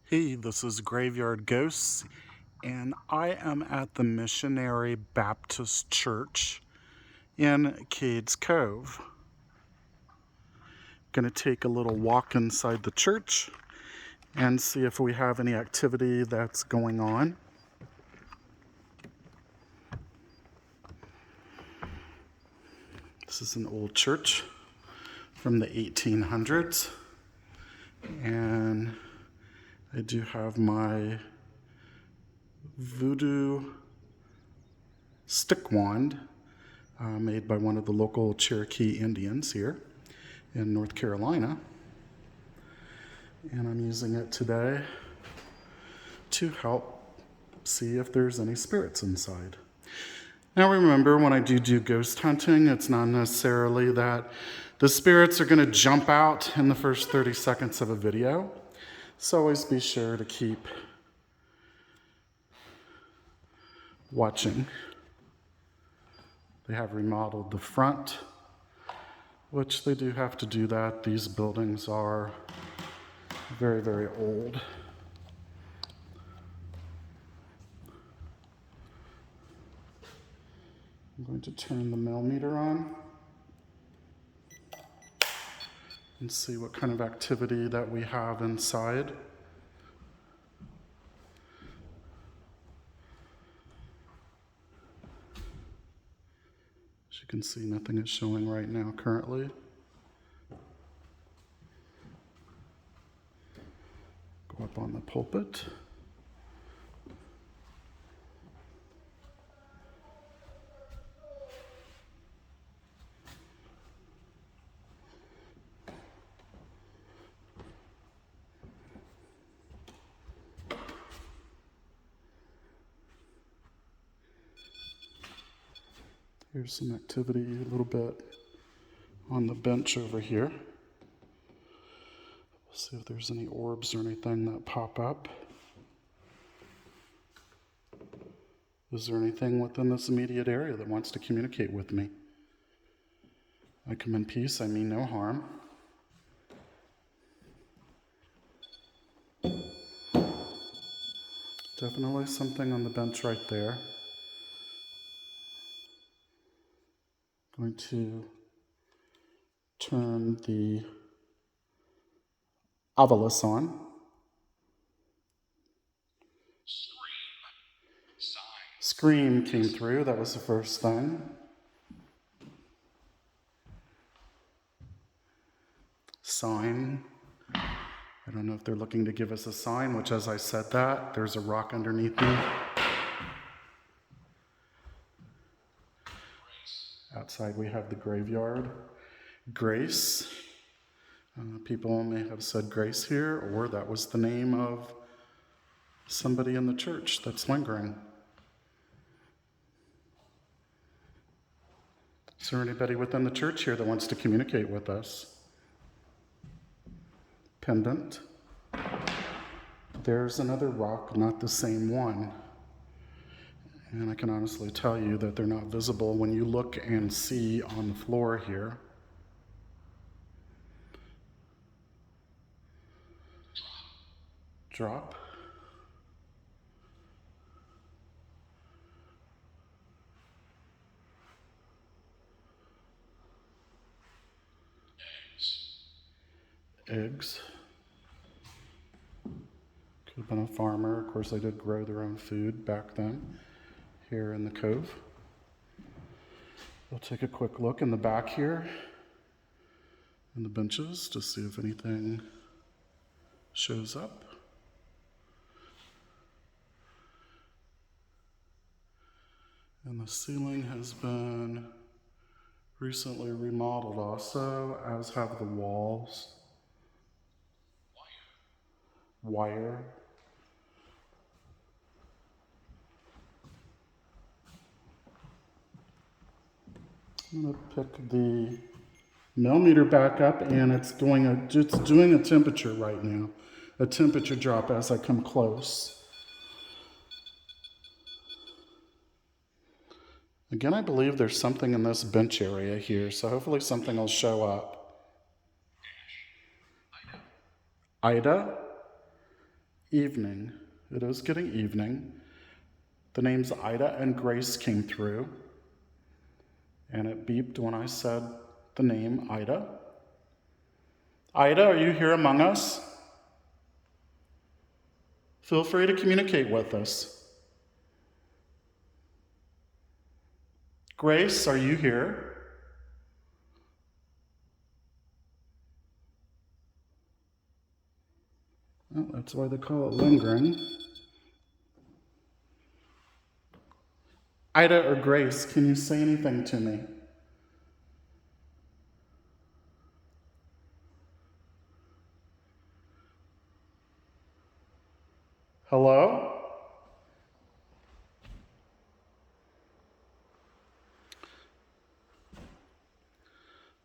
Hey, this is Graveyard Ghosts, and I am at the Missionary Baptist Church in Cades Cove. Gonna take a little walk inside the church and see if we have any activity that's going on. This is an old church from the 1800s, and I do have my voodoo stick wand made by one of the local Cherokee Indians here in North Carolina. And I'm using it today to help see if there's any spirits inside. Now remember, when I do ghost hunting, it's not necessarily that the spirits are going to jump out in the first 30 seconds of a video. So always be sure to keep watching. They have remodeled the front, which they do have to do that. These buildings are very, very old. I'm going to turn the millimeter on and see what kind of activity that we have inside. As you can see, nothing is showing right now currently. Go up on the pulpit. Here's some activity a little bit on the bench over here. We'll see if there's any orbs or anything that pop up. Is there anything within this immediate area that wants to communicate with me? I come in peace, I mean no harm. Definitely something on the bench right there. Going to turn the ovilus on. Scream came through, that was the first thing. Sign. I don't know if they're looking to give us a sign, which as I said that, there's a rock underneath me. Outside we have the graveyard. Grace. People may have said grace here, or that was the name of somebody in the church that's lingering. Is there anybody within the church here that wants to communicate with us? Pendant. There's another rock, not the same one. And I can honestly tell you that they're not visible when you look and see on the floor here. Drop. Eggs. Could have been a farmer. Of course, they did grow their own food back then here in the cove. We'll take a quick look in the back here in the benches to see if anything shows up. And the ceiling has been recently remodeled also, as have the walls. Wire. I'm going to pick the millimeter back up, and it's doing a temperature right now, a temperature drop as I come close. Again, I believe there's something in this bench area here, so hopefully something will show up. Ida? Evening. It is getting evening. The names Ida and Grace came through, and it beeped when I said the name Ida. Ida, are you here among us? Feel free to communicate with us. Grace, are you here? Well, that's why they call it lingering. Ida or Grace, can you say anything to me? Hello?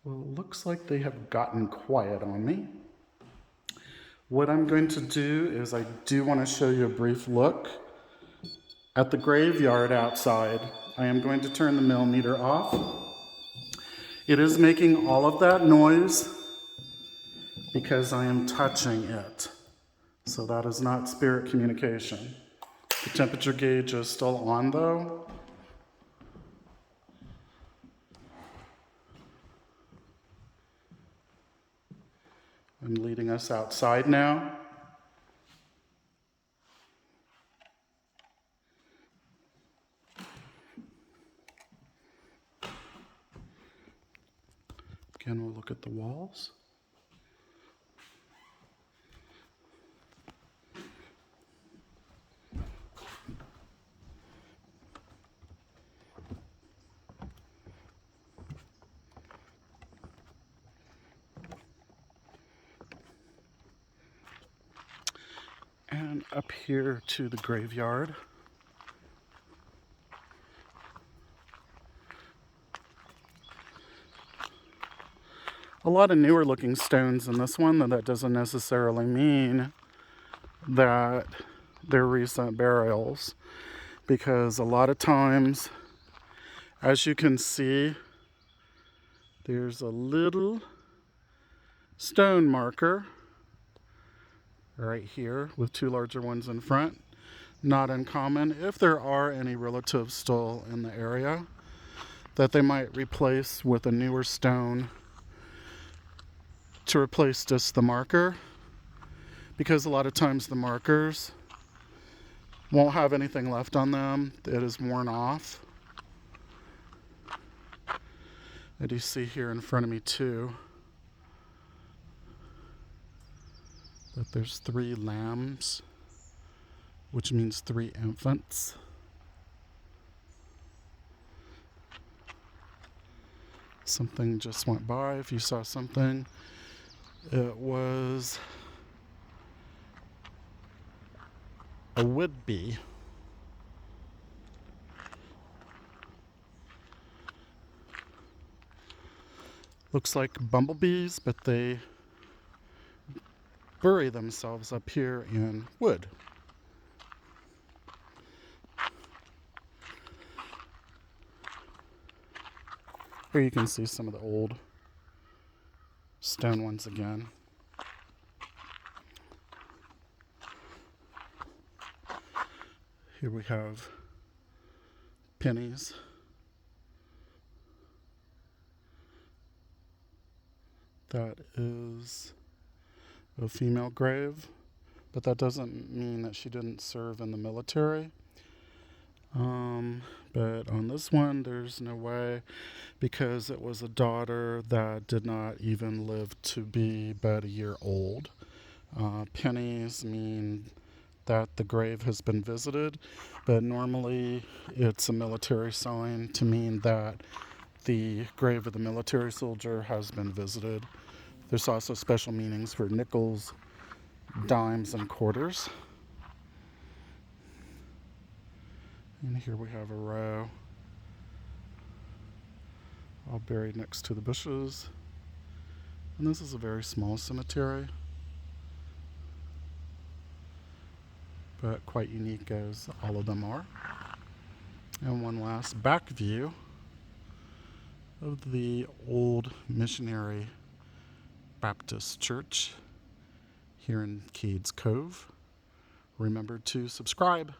Well, it looks like they have gotten quiet on me. What I'm going to do is I do want to show you a brief look at the graveyard outside. I am going to turn the millimeter off. It is making all of that noise because I am touching it. So that is not spirit communication. The temperature gauge is still on though. I'm leading us outside now. Again, we'll look at the walls. And up here to the graveyard. A lot of newer looking stones in this one, though that doesn't necessarily mean that they're recent burials, because a lot of times, as you can see, there's a little stone marker right here with two larger ones in front. Not uncommon if there are any relatives still in the area that they might replace with a newer stone to replace just the marker, because a lot of times the markers won't have anything left on them. It is worn off. And you see here in front of me too that there's 3 lambs, which means 3 infants. Something just went by. If you saw something, it was a would-be. Looks like bumblebees, but they bury themselves up here in wood. Here you can see some of the old stone ones again. Here we have pennies. That is a female grave, but that doesn't mean that she didn't serve in the military. But on this one, there's no way, because it was a daughter that did not even live to be but a year old. Pennies mean that the grave has been visited, but normally it's a military sign to mean that the grave of the military soldier has been visited. There's also special meanings for nickels, dimes, and quarters. And here we have a row all buried next to the bushes. And this is a very small cemetery, but quite unique as all of them are. And one last back view of the old Missionary Baptist Church here in Cades Cove. Remember to subscribe.